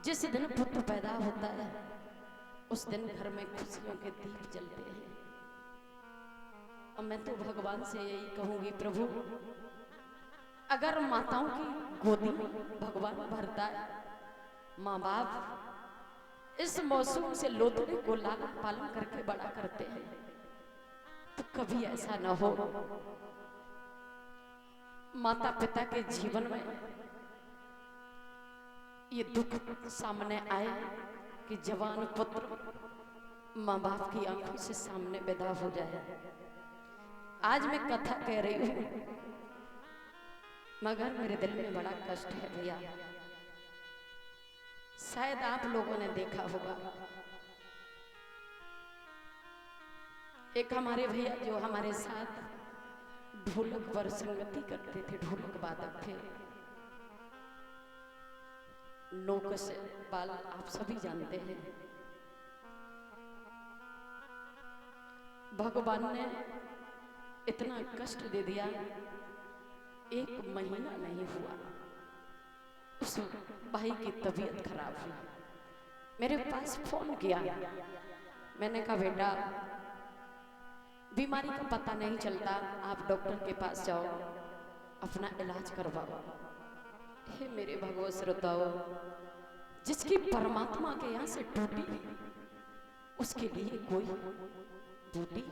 जिस दिन पुत्र पैदा होता है उस दिन घर में खुशियों के दीप जलते हैं। और मैं तो भगवान से यही कहूंगी, प्रभु अगर माताओं की गोदी भगवान भरता है, माँ बाप इस मौसम से लोथड़े को लालन पालन करके बड़ा करते हैं, तो कभी ऐसा न हो माता पिता के जीवन में ये दुख सामने आए कि जवान पुत्र माँ बाप की आंखों से सामने विदा हो जाए। आज मैं कथा कह रही हूँ मगर मेरे दिल में बड़ा कष्ट है भैया। शायद आप लोगों ने देखा होगा, एक हमारे भैया जो हमारे साथ ढोलक पर संगति करते थे, ढोलक वादक थे, नोकस पाल आप सभी जानते हैं। भगवान ने इतना कष्ट दे दिया, एक महीना नहीं हुआ उस भाई की तबीयत खराब हुई। मेरे पास फोन किया, मैंने कहा बेटा बीमारी का पता नहीं चलता, आप डॉक्टर के पास जाओ, अपना इलाज करवाओ। हे मेरे भगवत श्रोताओ, जिसकी परमात्मा के यहाँ से टूटी उसके लिए कोई टूटी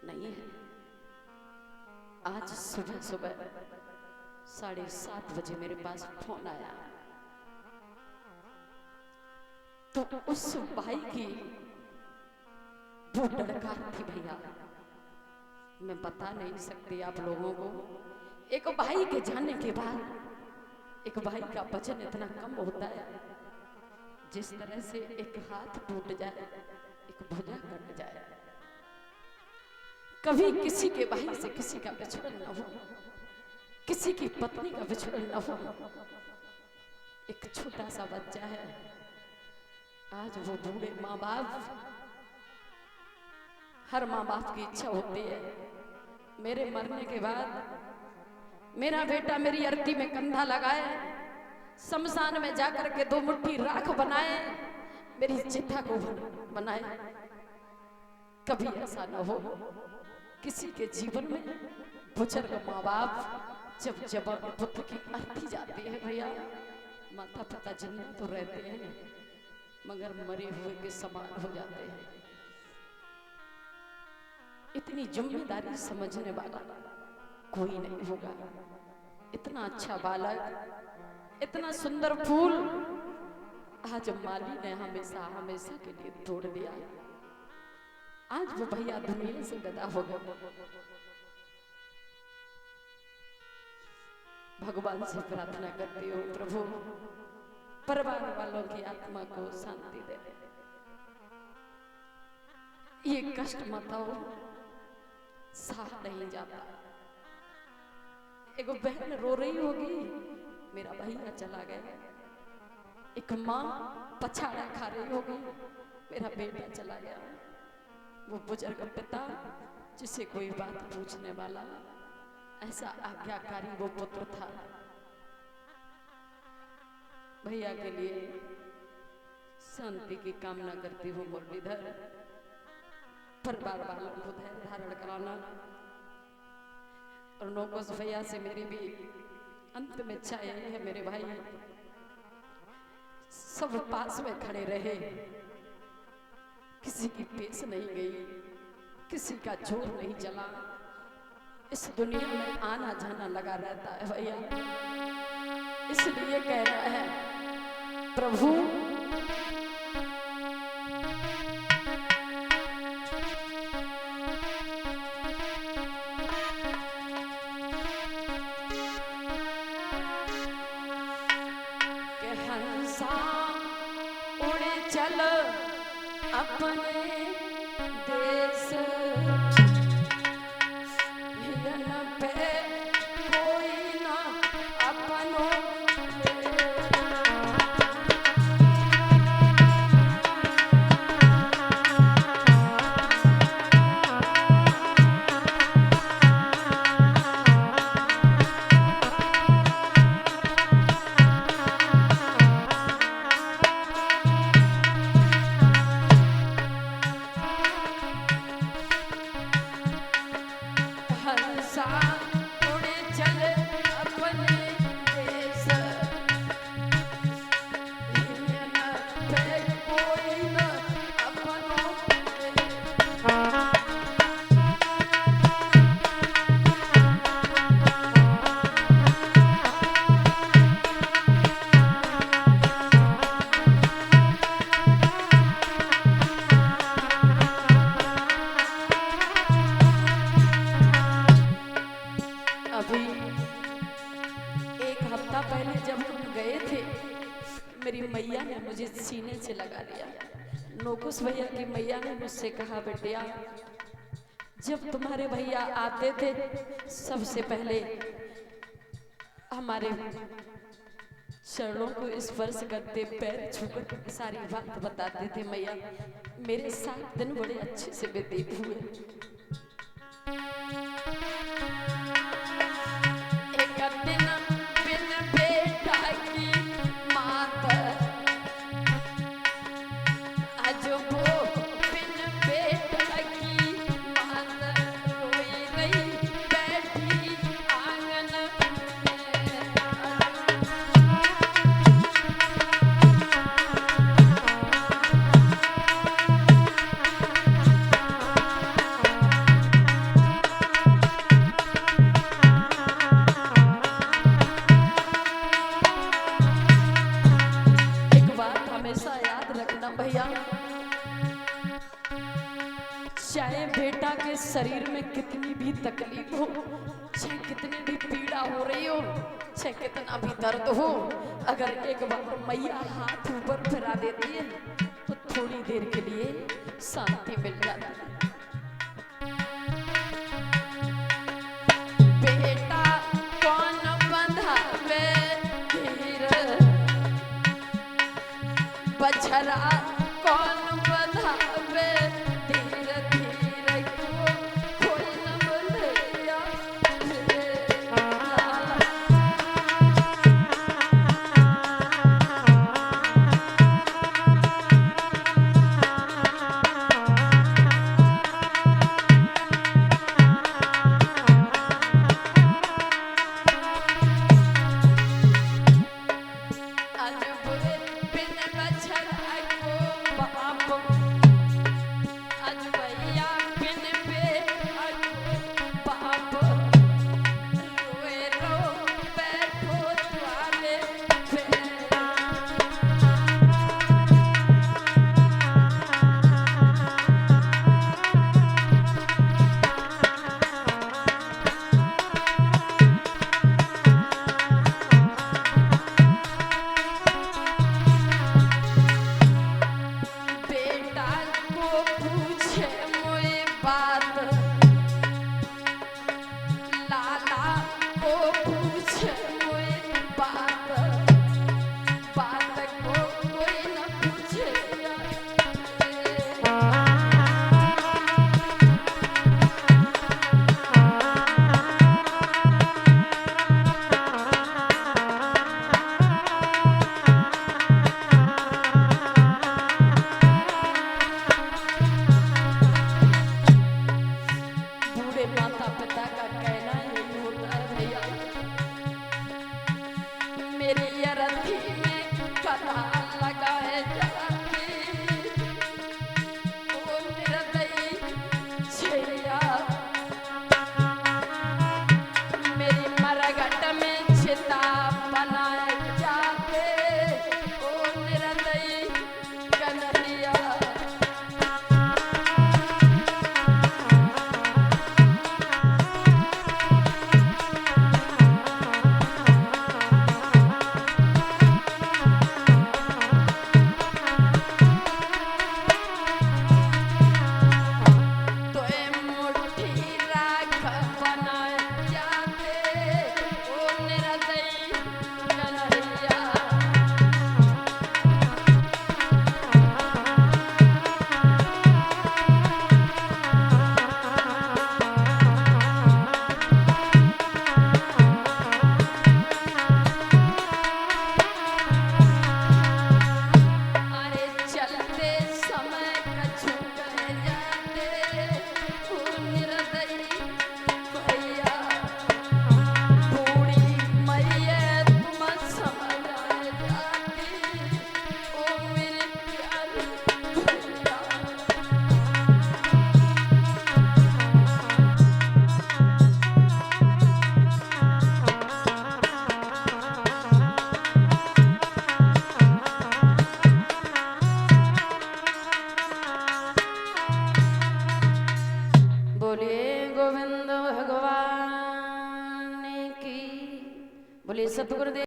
नहीं है। आज सुबह सुबह 7:30 बजे मेरे पास फोन आया, तो उस भाई की वो डरकार थी भैया, मैं बता नहीं सकती आप लोगों को। एक भाई के जाने के बाद एक भाई का वजन इतना कम होता है, जिस तरह से एक हाथ टूट जाए, एक भुजा कट जाए। कभी किसी के भाई से किसी का बिछड़न न हो, किसी की पत्नी का बिछड़न न हो। एक छोटा सा बच्चा है, आज वो बूढ़े माँ बाप, हर माँ बाप की इच्छा होती है मेरे मरने के बाद मेरा बेटा मेरी अर्थी में कंधा लगाए, शमशान में जाकर के 2 मुट्ठी राख बनाए, मेरी चिता को बनाए। कभी ऐसा न हो किसी के जीवन में बुजुर्ग माँ बाप जब जवान पुत्र की अर्थी जाती है भैया, माता पिता जिंदा तो रहते हैं मगर मरे हुए के समान हो जाते हैं। इतनी जिम्मेदारी समझने वाला कोई नहीं होगा। इतना अच्छा बालक, इतना सुंदर फूल आज माली ने हमेशा हमेशा के लिए तोड़ दिया। आज वो भैया दुनिया से विदा हो गए। भगवान से प्रार्थना करती हूँ, प्रभु परिवार वालों की आत्मा को शांति दे, ये कष्ट मताओ सहा नहीं जाता। एक बहन रो रही होगी, मेरा भैया चला गया। एक माँ पछाड़ा खा रही होगी, मेरा बेटा चला गया। वो बुजुर्ग पिता जिसे कोई बात पूछने वाला, ऐसा आज्ञाकारी वो पुत्र था। भैया के लिए शांति की कामना करती हूँ मुरलीधर। परिवार वालों को धैर्य धारण कराना, और नौकोस भैया से मेरी भी अंत में इच्छा यही है, मेरे भाई सब पास में खड़े रहे, किसी की पेश नहीं गई, किसी का जोर नहीं चला। इस दुनिया में आना जाना लगा रहता है भैया, इसलिए कह रहा है प्रभु अपने देश पे कोई ना अपनों मेरी मैया ने मुझे सीने से लगा लिया। नौकुश भैया की मैया ने मुझसे कहा, बेटिया जब तुम्हारे भैया आते थे सबसे पहले हमारे चरणों को स्पर्श करते, पैर छूकर सारी बात बताते थे। मैया मेरे 7 दिन बड़े अच्छे से व्यतीत हुए। एक दिन बिन बेटा की मात, आज वो बिन बेटा की मात रोई रही बैठी आंगन में। हमेशा याद रखना भैया, चाहे बेटा के शरीर में कितनी भी तकलीफ हो, चाहे कितनी भी पीड़ा हो रही हो, चाहे कितना भी दर्द हो, अगर एक बार मैया हाथ ऊपर फैला देती है तो थोड़ी देर के लिए शांति मिल जाती है। बेटा कौन बंधावे धीर, बछड़ा